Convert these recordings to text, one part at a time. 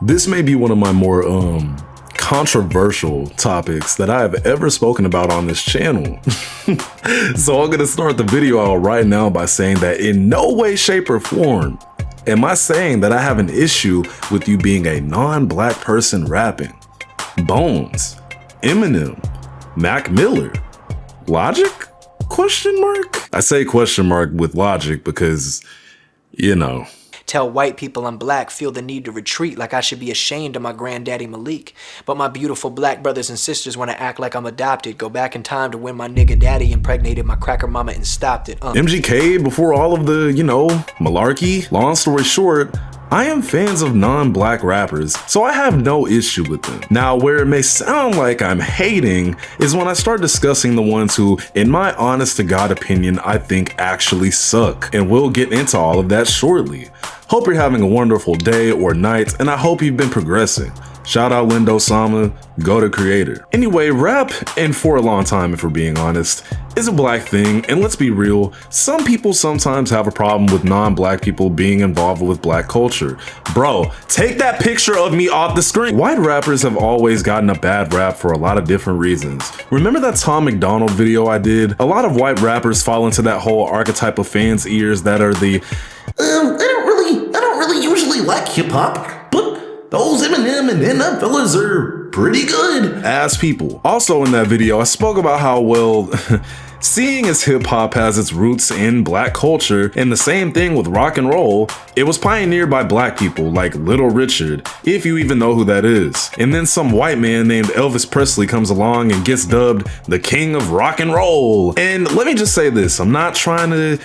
This may be one of my more controversial topics that I have ever spoken about on this channel. So I'm gonna start the video out right now by saying that in no way, shape, or form am I saying that I have an issue with you being a non-black person rapping. Bones, Eminem, Mac Miller, Logic? Question mark? I say question mark with logic because, you know. Tell white people I'm black, feel the need to retreat like I should be ashamed of my granddaddy Malik. But my beautiful black brothers and sisters wanna act like I'm adopted. Go back in time to when my nigga daddy impregnated my cracker mama and stopped it. MGK, before all of the, malarkey. Long story short, I am fans of non-black rappers, so I have no issue with them. Now, where it may sound like I'm hating is when I start discussing the ones who, in my honest to God opinion, I think actually suck. And we'll get into all of that shortly. Hope you're having a wonderful day or night, and I hope you've been progressing. Shout out Lindo Sama, go to creator. Anyway, rap, and for a long time if we're being honest, is a black thing, and let's be real, some people sometimes have a problem with non-black people being involved with black culture. Bro, take that picture of me off the screen. White rappers have always gotten a bad rap for a lot of different reasons. Remember that Tom McDonald video I did? A lot of white rappers fall into that whole archetype of fans' ears that are the, I don't really usually like hip hop, but those Eminem and them fellas are pretty good ass people. Also in that video, I spoke about how, well, seeing as hip hop has its roots in black culture, and the same thing with rock and roll, it was pioneered by black people like Little Richard, if you even know who that is. And then some white man named Elvis Presley comes along and gets dubbed the king of rock and roll. And let me just say this, I'm not trying to,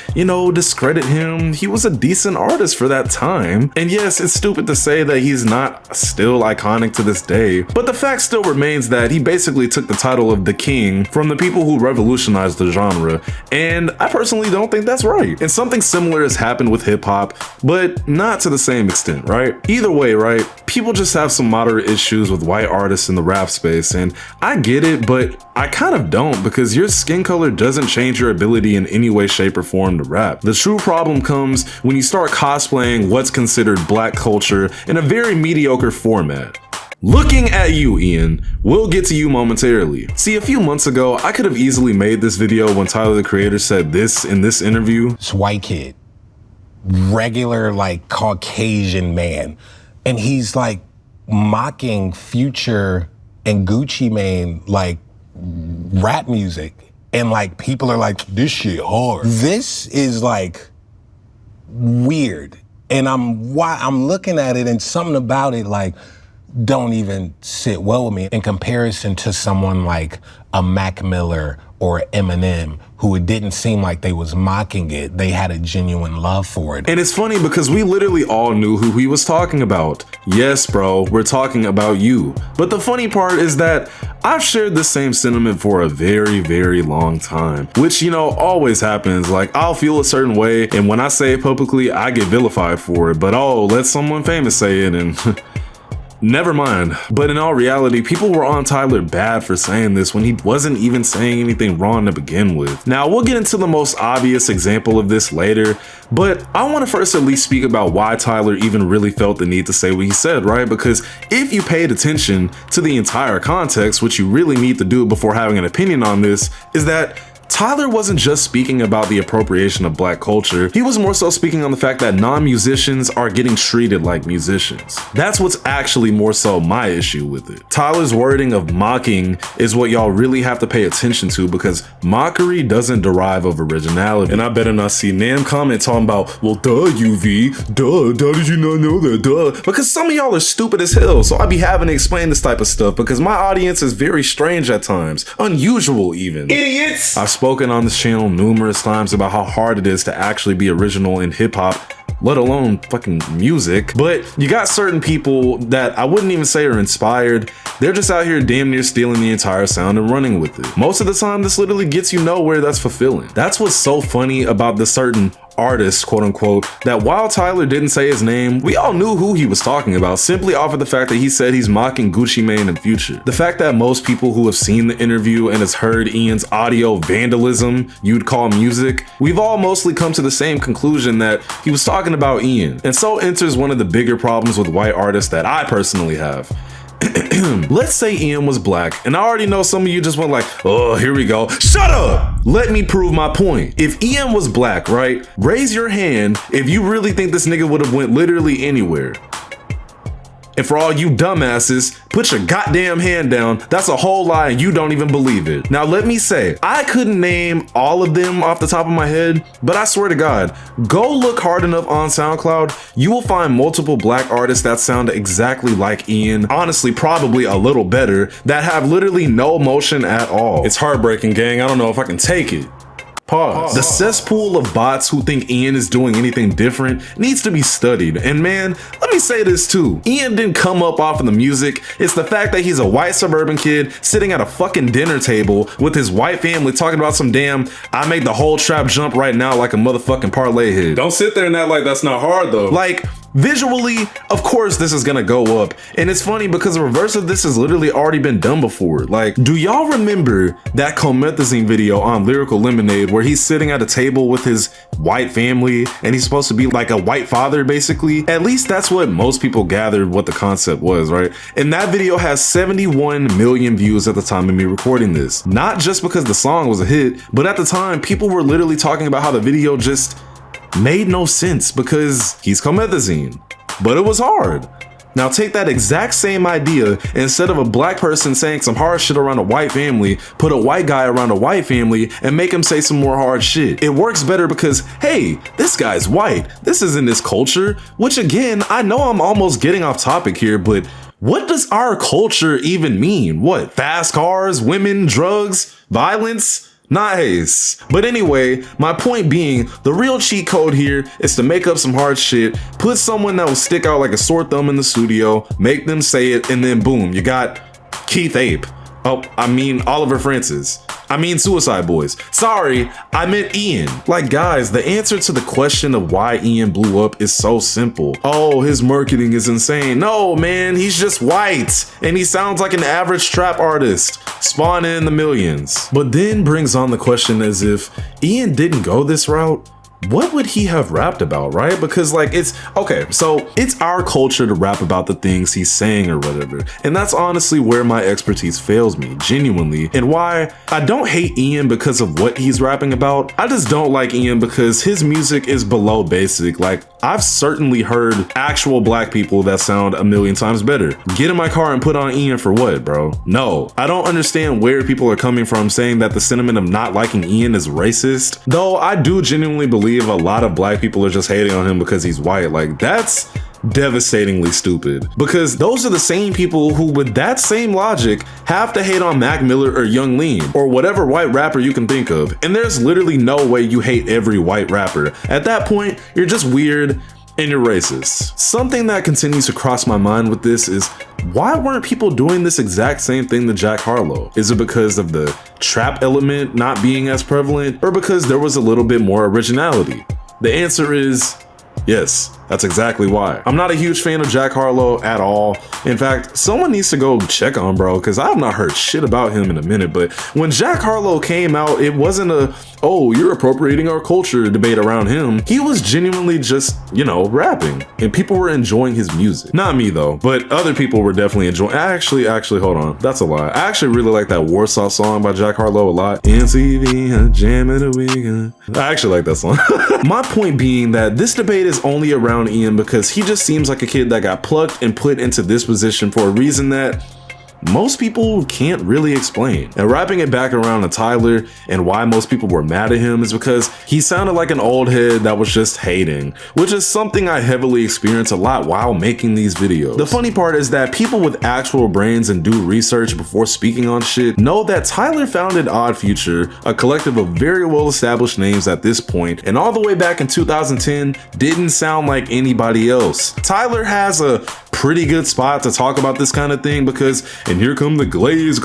discredit him. He was a decent artist for that time. And yes, it's stupid to say that he's not still iconic to this day, but the fact still remains that he basically took the title of the king from the people who revolutionized the genre, and I personally don't think that's right. And something similar has happened with hip hop, but not to the same extent, right? Either way, right? People just have some moderate issues with white artists in the rap space, and I get it, but I kind of don't, because your skin color doesn't change your ability in any way, shape, or form to rap. The true problem comes when you start cosplaying what's considered black culture in a very mediocre format. Looking at you, Ian. We'll get to you momentarily. See, a few months ago, I could have easily made this video when Tyler, the Creator, said this in this interview. This white kid, regular, Caucasian man, and he's, mocking Future and Gucci Mane, rap music. And, people are like, this shit hard. This is, weird. And I'm looking at it, and something about it, don't even sit well with me in comparison to someone like a Mac Miller or Eminem, who it didn't seem like they was mocking it. They had a genuine love for it. And it's funny because we literally all knew who he was talking about. Yes, bro, we're talking about you. But the funny part is that I've shared the same sentiment for a very, very long time, which, always happens. I'll feel a certain way, and when I say it publicly, I get vilified for it. But let someone famous say it, and never mind. But in all reality, people were on Tyler bad for saying this when he wasn't even saying anything wrong to begin with. Now, we'll get into the most obvious example of this later, but I want to first at least speak about why Tyler even really felt the need to say what he said, right? Because if you paid attention to the entire context, which you really need to do before having an opinion on this, is that Tyler wasn't just speaking about the appropriation of black culture, he was more so speaking on the fact that non-musicians are getting treated like musicians. That's what's actually more so my issue with it. Tyler's wording of mocking is what y'all really have to pay attention to, because mockery doesn't derive of originality. And I better not see Nam comment talking about, well, duh, UV, duh, how did you not know that, duh? Because some of y'all are stupid as hell, so I be having to explain this type of stuff because my audience is very strange at times, unusual even. Idiots! I've spoken on this channel numerous times about how hard it is to actually be original in hip hop, let alone fucking music. But you got certain people that I wouldn't even say are inspired. They're just out here damn near stealing the entire sound and running with it. Most of the time, this literally gets you nowhere that's fulfilling. That's what's so funny about the certain artist, quote unquote, that while Tyler didn't say his name, we all knew who he was talking about simply off of the fact that he said he's mocking Gucci Mane and Future. The fact that most people who have seen the interview and has heard Ian's audio vandalism you'd call music, we've all mostly come to the same conclusion that he was talking about Ian. And so enters one of the bigger problems with white artists that I personally have. Let's say Ian was black, and I already know some of you just went like, oh, here we go. Shut up! Let me prove my point. If Ian was black, right? Raise your hand if you really think this nigga would have went literally anywhere. And for all you dumbasses, put your goddamn hand down. That's a whole lie and you don't even believe it. Now let me say, I couldn't name all of them off the top of my head, but I swear to God, go look hard enough on SoundCloud, you will find multiple black artists that sound exactly like Ian, honestly probably a little better, that have literally no emotion at all. It's heartbreaking, gang. I don't know if I can take it. Pause. The cesspool of bots who think Ian is doing anything different needs to be studied. And man, let me say this too. Ian didn't come up off of the music. It's the fact that he's a white suburban kid sitting at a fucking dinner table with his white family talking about some damn, I made the whole trap jump right now like a motherfucking parlay head. Don't sit there and act like that's not hard though. Like, visually, of course this is gonna go up. And it's funny because the reverse of this has literally already been done before. Like, do y'all remember that Comethazine video on Lyrical Lemonade where he's sitting at a table with his white family and he's supposed to be like a white father basically? At least that's what most people gathered what the concept was, right? And that video has 71 million views at the time of me recording this. Not just because the song was a hit, but at the time people were literally talking about how the video just made no sense because he's Comethazine, but it was hard. Now take that exact same idea, instead of a black person saying some hard shit around a white family, put a white guy around a white family and make him say some more hard shit. It works better because, hey, this guy's white. This isn't his culture, which again, I know I'm almost getting off topic here, but what does our culture even mean? What? Fast cars, women, drugs, violence? Nice. But anyway, my point being, the real cheat code here is to make up some hard shit, put someone that will stick out like a sore thumb in the studio, make them say it, and then boom, you got Keith Ape. Oh, I mean Oliver Francis. I mean Suicide Boys. Sorry, I meant Ian. Like guys, the answer to the question of why Ian blew up is so simple. Oh, his marketing is insane. No, man, he's just white and he sounds like an average trap artist, spawning in the millions. But then brings on the question as if Ian didn't go this route, what would he have rapped about, right? Because like, it's okay, so it's our culture to rap about the things he's saying or whatever, and that's honestly where my expertise fails me, genuinely, and why I don't hate Ian because of what he's rapping about. I just don't like Ian because his music is below basic. Like, I've certainly heard actual black people that sound a million times better. Get in my car and put on Ian for what, bro? No, I don't understand where people are coming from saying that the sentiment of not liking Ian is racist, though I do genuinely believe a lot of black people are just hating on him because he's white. Like, that's devastatingly stupid, because those are the same people who, with that same logic, have to hate on Mac Miller or Young Lean or whatever white rapper you can think of. And there's literally no way you hate every white rapper. At that point, you're just weird and you're racist. Something that continues to cross my mind with this is, why weren't people doing this exact same thing to Jack Harlow? Is it because of the trap element not being as prevalent, or because there was a little bit more originality? The answer is yes, that's exactly why. I'm not a huge fan of Jack Harlow at all. In fact, someone needs to go check on bro, because I have not heard shit about him in a minute. But when Jack Harlow came out, it wasn't a, oh, you're appropriating our culture debate around him. He was genuinely just, you know, rapping, and people were enjoying his music. Not me though, but other people were definitely enjoying. Actually, hold on, that's a lie. I actually really like that Warsaw song by Jack Harlow a lot. MTV, a jam of the weekend. I actually like that song. My point being that this debate is only around Ian because he just seems like a kid that got plucked and put into this position for a reason that most people can't really explain. And wrapping it back around to Tyler and why most people were mad at him is because he sounded like an old head that was just hating, which is something I heavily experience a lot while making these videos. The funny part is that people with actual brains and do research before speaking on shit know that Tyler founded Odd Future, a collective of very well established names at this point, and all the way back in 2010 didn't sound like anybody else. Tyler has a pretty good spot to talk about this kind of thing because, and here come the glaze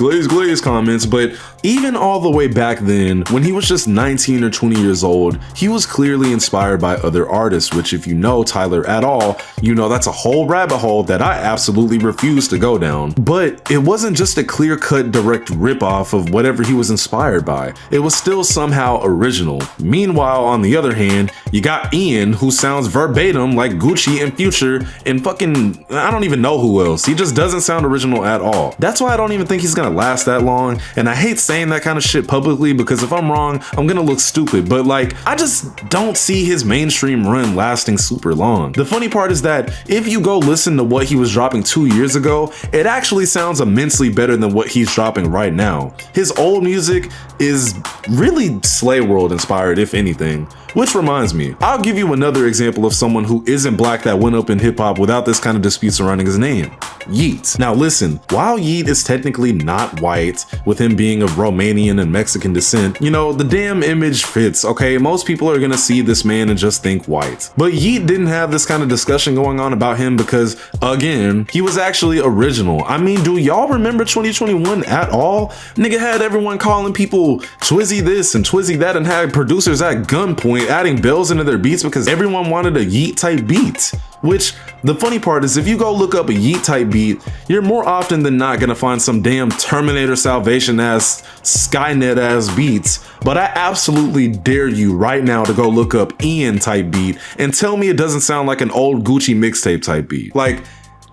comments, but even all the way back then, when he was just 19 or 20 years old, he was clearly inspired by other artists, which if you know Tyler at all, you know that's a whole rabbit hole that I absolutely refuse to go down. But it wasn't just a clear-cut direct ripoff of whatever he was inspired by. It was still somehow original. Meanwhile, on the other hand, you got Ian, who sounds verbatim like Gucci and Future and fucking, I don't even know who else. He just doesn't sound original at all. That's why I don't even think he's gonna last that long, and I hate saying that kind of shit publicly because if I'm wrong, I'm gonna look stupid, but like, I just don't see his mainstream run lasting super long. The funny part is that if you go listen to what he was dropping 2 years ago, it actually sounds immensely better than what he's dropping right now. His old music is really Slay World inspired, if anything. Which reminds me, I'll give you another example of someone who isn't black that went up in hip hop without this kind of dispute surrounding his name. Yeat. Now listen, while Yeat is technically not white, with him being of Romanian and Mexican descent, you know, the damn image fits, okay? Most people are gonna see this man and just think white. But Yeat didn't have this kind of discussion going on about him because, again, he was actually original. I mean, do y'all remember 2021 at all? Nigga had everyone calling people Twizzy this and Twizzy that and had producers at gunpoint adding bells into their beats because everyone wanted a Yeat type beat. Which, the funny part is if you go look up a Yeat type beat, you're more often than not gonna find some damn Terminator Salvation ass, Skynet ass beats, but I absolutely dare you right now to go look up Ian type beat and tell me it doesn't sound like an old Gucci mixtape type beat. Like,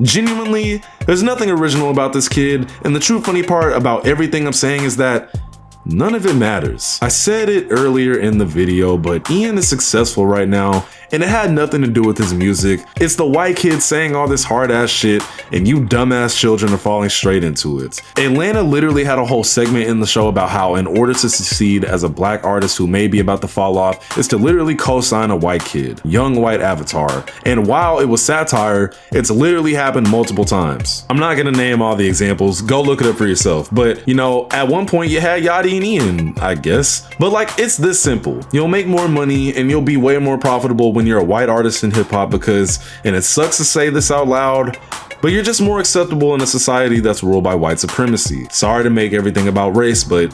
genuinely, there's nothing original about this kid, and the true funny part about everything I'm saying is that none of it matters. I said it earlier in the video, but Ian is successful right now, and it had nothing to do with his music. It's the white kid saying all this hard ass shit, and you dumbass children are falling straight into it. Atlanta literally had a whole segment in the show about how in order to succeed as a black artist who may be about to fall off is to literally co-sign a white kid, young white avatar. And while it was satire, it's literally happened multiple times. I'm not gonna name all the examples, go look it up for yourself. But you know, at one point you had Yachty and Ian, I guess. But like, it's this simple. You'll make more money and you'll be way more profitable when you're a white artist in hip hop because, and it sucks to say this out loud, but you're just more acceptable in a society that's ruled by white supremacy. Sorry to make everything about race, but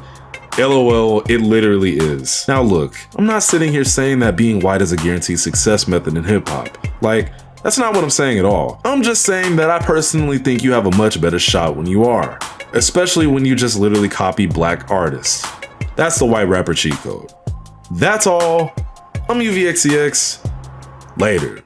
LOL, it literally is. Now look, I'm not sitting here saying that being white is a guaranteed success method in hip hop. Like, that's not what I'm saying at all. I'm just saying that I personally think you have a much better shot when you are, especially when you just literally copy black artists. That's the white rapper cheat code. That's all. I'm UVXCX. Later.